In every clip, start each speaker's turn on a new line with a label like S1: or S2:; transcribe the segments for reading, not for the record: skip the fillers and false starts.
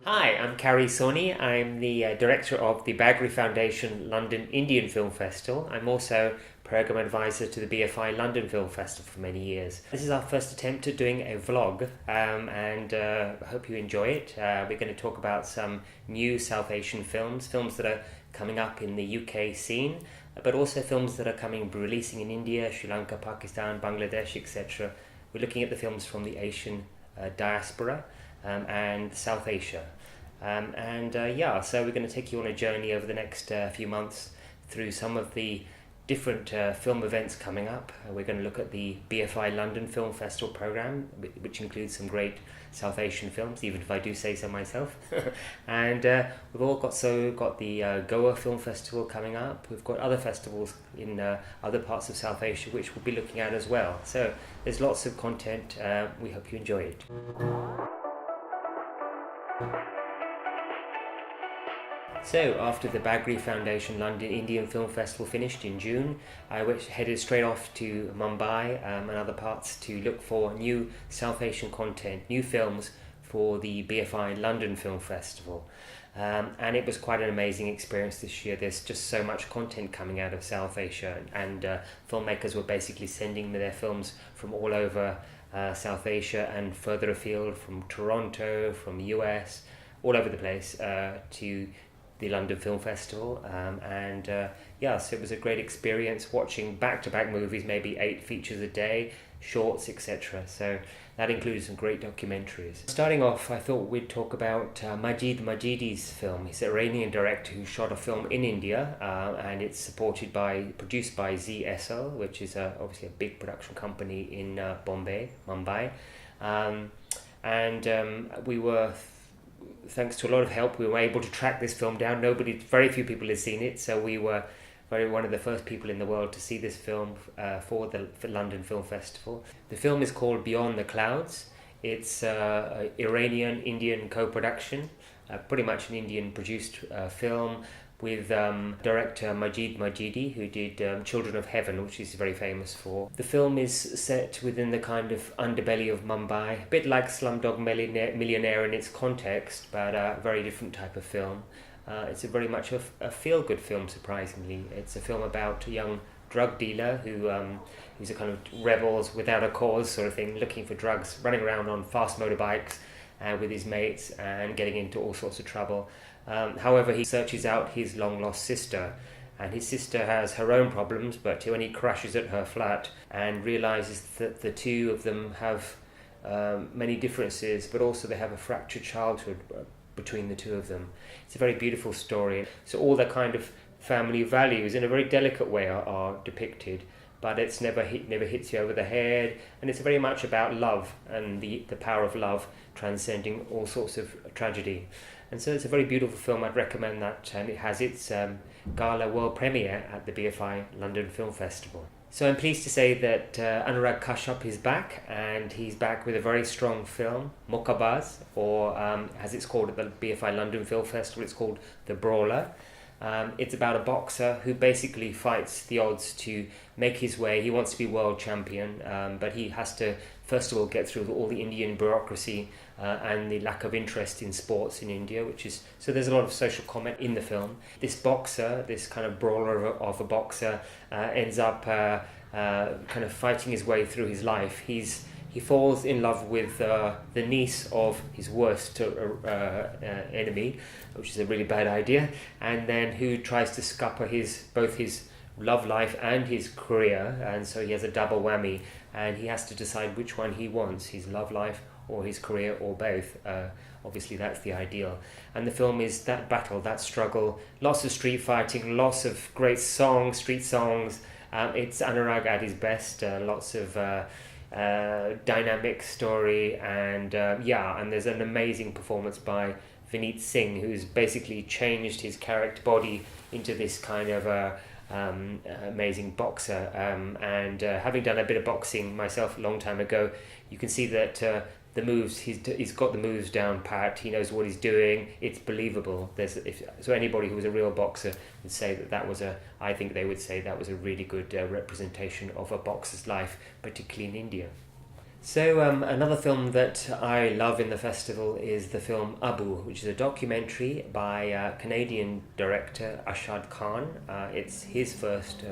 S1: Hi, I'm Cary Sawhney. I'm the director of the Bagri Foundation London Indian Film Festival. I'm also program advisor to the BFI London Film Festival for many years. This is our first attempt at doing a vlog, and I hope you enjoy it. We're going to talk about some new South Asian films that are coming up in the UK scene, but also films that are releasing in India, Sri Lanka, Pakistan, Bangladesh, etc. We're looking at the films from the Asian diaspora and South Asia. So we're going to take you on a journey over the next few months through some of the different film events coming up. We're going to look at the BFI London Film Festival program, which includes some great South Asian films, even if I do say so myself. And we've all got the Goa Film Festival coming up. We've got other festivals in other parts of South Asia, which we'll be looking at as well. So there's lots of content. We hope you enjoy it. So after the Bagri Foundation London Indian Film Festival finished in June, I headed straight off to Mumbai and other parts to look for new South Asian content, new films for the BFI London Film Festival. And it was quite an amazing experience this year. There's just so much content coming out of South Asia, and filmmakers were basically sending me their films from all over South Asia and further afield, from Toronto, from US, all over the place to the London Film Festival, so it was a great experience watching back-to-back movies, maybe 8 features a day, shorts, etc. So that includes some great documentaries. Starting off, I thought we'd talk about Majidi's film. He's an Iranian director who shot a film in India, and it's produced by ZSL, which is obviously a big production company in Mumbai. We were, thanks to a lot of help, we were able to track this film down. Very few people had seen it, so we were one of the first people in the world to see this film for the London Film Festival. The film is called Beyond the Clouds. It's an Iranian-Indian co-production, pretty much an Indian-produced film with director Majidi, who did Children of Heaven, which he's very famous for. The film is set within the kind of underbelly of Mumbai, a bit like Slumdog Millionaire in its context, but a very different type of film. It's very much a feel-good film, surprisingly. It's a film about a young drug dealer who's a kind of rebels without a cause sort of thing, looking for drugs, running around on fast motorbikes with his mates and getting into all sorts of trouble. However, he searches out his long-lost sister, and his sister has her own problems, but when he crashes at her flat and realizes that the two of them have many differences, but also they have a fractured childhood between the two of them. It's a very beautiful story. So all the kind of family values in a very delicate way are depicted, but it's never hits you over the head, and it's very much about love and the power of love transcending all sorts of tragedy. And so it's a very beautiful film. I'd recommend that, and it has its gala world premiere at the BFI London Film Festival. So I'm pleased to say that Anurag Kashyap is back, and he's back with a very strong film, Mukkabaaz, or as it's called at the BFI London Film Festival, it's called The Brawler. It's about a boxer who basically fights the odds to make his way. He wants to be world champion, but he has to first of all get through all the Indian bureaucracy and the lack of interest in sports in India, so there's a lot of social comment in the film. This boxer, this kind of brawler of a boxer, ends up kind of fighting his way through his life. He falls in love with the niece of his worst enemy, which is a really bad idea, and then who tries to scupper both his love life and his career, and so he has a double whammy, and he has to decide which one he wants, his love life or his career, or both. Obviously that's the ideal, and the film is that battle, that struggle, lots of street fighting, lots of great street songs. It's Anurag at his best, lots of dynamic story, and there's an amazing performance by Singh, who's basically changed his character body into this kind of amazing boxer, and having done a bit of boxing myself a long time ago, you can see that the moves, he's got the moves down pat, he knows what he's doing, it's believable. So anybody who was a real boxer would say I think they would say that was a really good representation of a boxer's life, particularly in India. So another film that I love in the festival is the film Abu, which is a documentary by Canadian director Arshad Khan. It's his first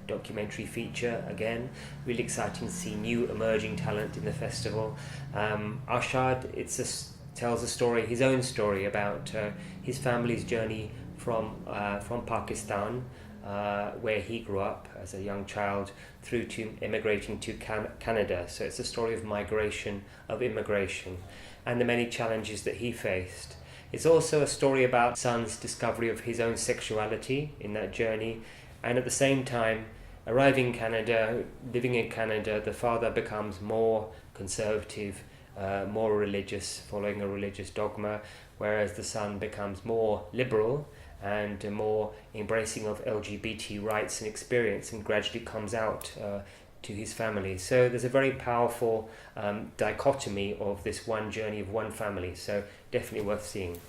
S1: documentary feature. Again, really exciting to see new emerging talent in the festival. Arshad, tells a story, his own story about his family's journey from Pakistan, where he grew up as a young child, through to immigrating to Canada. So it's a story of migration, of immigration, and the many challenges that he faced. It's also a story about son's discovery of his own sexuality in that journey, and at the same time, arriving in Canada, living in Canada, the father becomes more conservative, more religious, following a religious dogma, whereas the son becomes more liberal and more embracing of LGBT rights and experience, and gradually comes out to his family. So there's a very powerful dichotomy of this one journey of one family, so definitely worth seeing.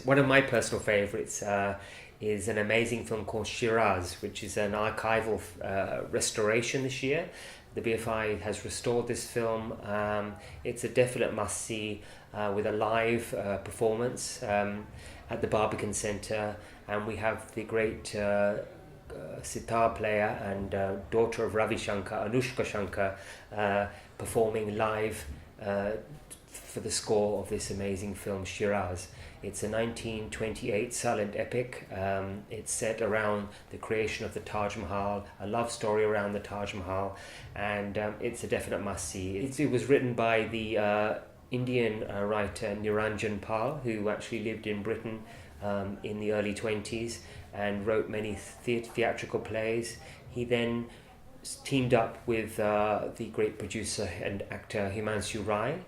S1: One of my personal favourites is an amazing film called Shiraz, which is an archival restoration this year. The BFI has restored this film. It's a definite must-see with a live performance at the Barbican Centre, and we have the great sitar player and daughter of Ravi Shankar, Anushka Shankar, performing live for the score of this amazing film Shiraz. It's a 1928 silent epic. It's set around the creation of the Taj Mahal, a love story around the Taj Mahal, and it's a definite must-see. It was written by the Indian writer Niranjan Pal, who actually lived in Britain in the early 20s and wrote many theatrical plays. He then teamed up with the great producer and actor Himanshu Rai.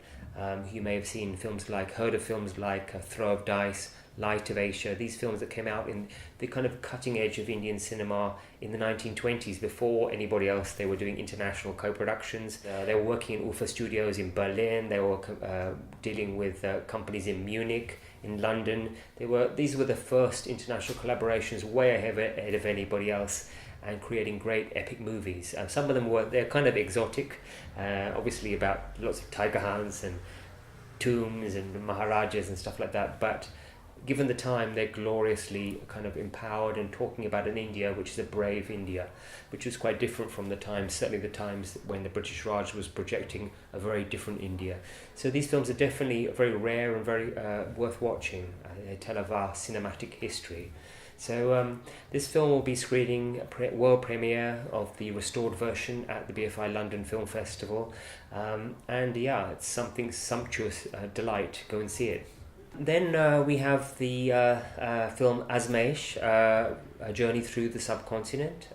S1: You may have heard of films like Throw of Dice, Light of Asia, these films that came out in the kind of cutting edge of Indian cinema in the 1920s. Before anybody else, they were doing international co-productions. They were working in UFA studios in Berlin. They were dealing with companies in Munich, in London. These were the first international collaborations, way ahead of anybody else, and creating great epic movies. Some of them they're kind of exotic, obviously about lots of tiger hunts and tombs and maharajas and stuff like that, but given the time, they're gloriously kind of empowered and talking about an India which is a brave India, which was quite different from the times, certainly the times when the British Raj was projecting a very different India. So these films are definitely very rare and very worth watching. They tell of our cinematic history. So this film will be screening world premiere of the restored version at the BFI London Film Festival, and yeah, it's something sumptuous, delight. Go and see it. Then we have the film Azmaish, A Journey Through the Subcontinent,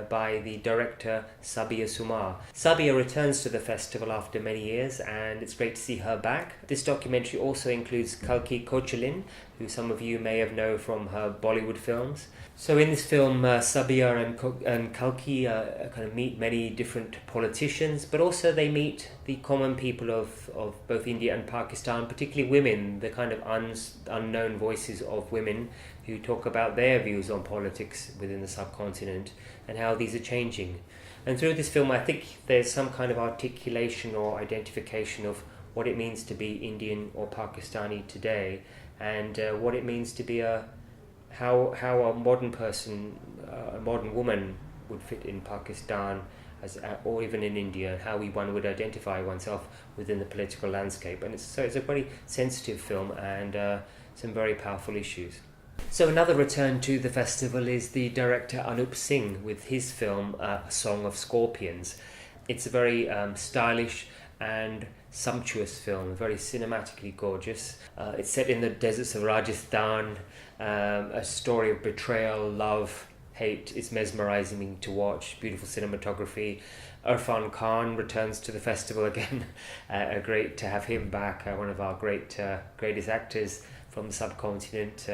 S1: by the director Sabiha Sumar. Sabiha returns to the festival after many years, and it's great to see her back. This documentary also includes Kalki Koechlin, who some of you may have known from her Bollywood films. So in this film, Sabiha and Kalki kind of meet many different politicians, but also they meet the common people of both India and Pakistan, particularly women, the kind of unknown voices of women who talk about their views on politics within the subcontinent and how these are changing. And through this film, I think there's some kind of articulation or identification of what it means to be Indian or Pakistani today, and what it means to be how a modern person, a modern woman would fit in Pakistan, or even in India, how one would identify oneself within the political landscape. And it's a very sensitive film and some very powerful issues. So another return to the festival is the director Anup Singh with his film A Song of Scorpions. It's a very stylish and sumptuous film, very cinematically gorgeous. It's set in the deserts of Rajasthan, a story of betrayal, love, hate. It's mesmerizing to watch, beautiful cinematography. Irfan Khan returns to the festival again. Great to have him back, one of our greatest actors from the subcontinent,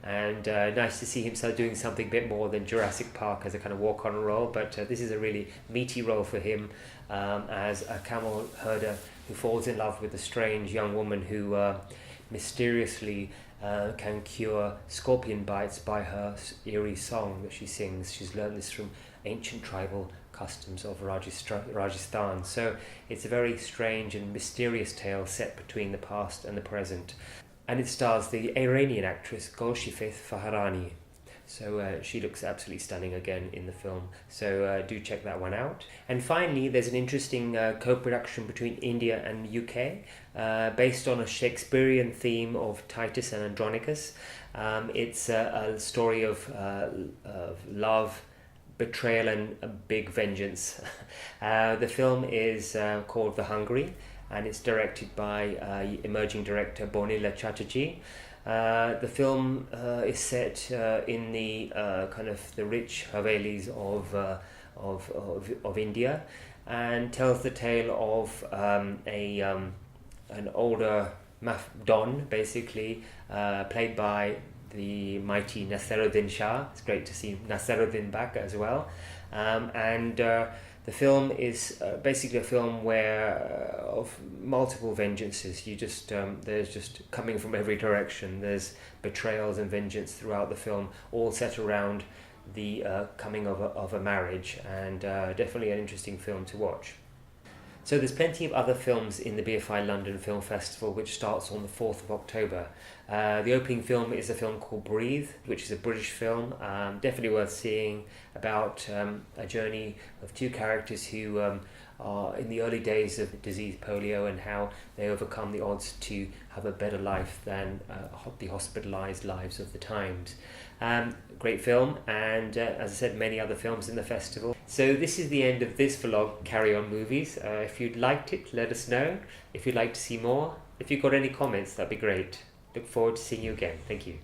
S1: and nice to see him start doing something a bit more than Jurassic Park as a kind of walk-on role, but this is a really meaty role for him as a camel herder who falls in love with a strange young woman who mysteriously can cure scorpion bites by her eerie song that she sings. She's learned this from ancient tribal customs of Rajasthan. So it's a very strange and mysterious tale set between the past and the present. And it stars the Iranian actress Golshifteh Farahani. So she looks absolutely stunning again in the film. So do check that one out. And finally, there's an interesting co-production between India and UK based on a Shakespearean theme of Titus and Andronicus. It's a story of love, betrayal, and a big vengeance. The film is called The Hungry, and it's directed by emerging director Bornila Chatterjee. The film is set in the kind of the rich Havelis of India, and tells the tale of an older Don, basically played by the mighty Naseeruddin Shah. It's great to see Naseeruddin back as well, and the film is basically a film where of multiple vengeances. There's just coming from every direction. There's betrayals and vengeance throughout the film, all set around the coming of a marriage, and definitely an interesting film to watch. So there's plenty of other films in the BFI London Film Festival, which starts on the 4th of October. The opening film is a film called Breathe, which is a British film, definitely worth seeing, about a journey of two characters who are in the early days of disease polio, and how they overcome the odds to have a better life than the hospitalised lives of the times. Great film, and as I said, many other films in the festival. So this is the end of this vlog, Carry On Movies. If you'd liked it, let us know. If you'd like to see more, if you've got any comments, that'd be great. Look forward to seeing you again. Thank you.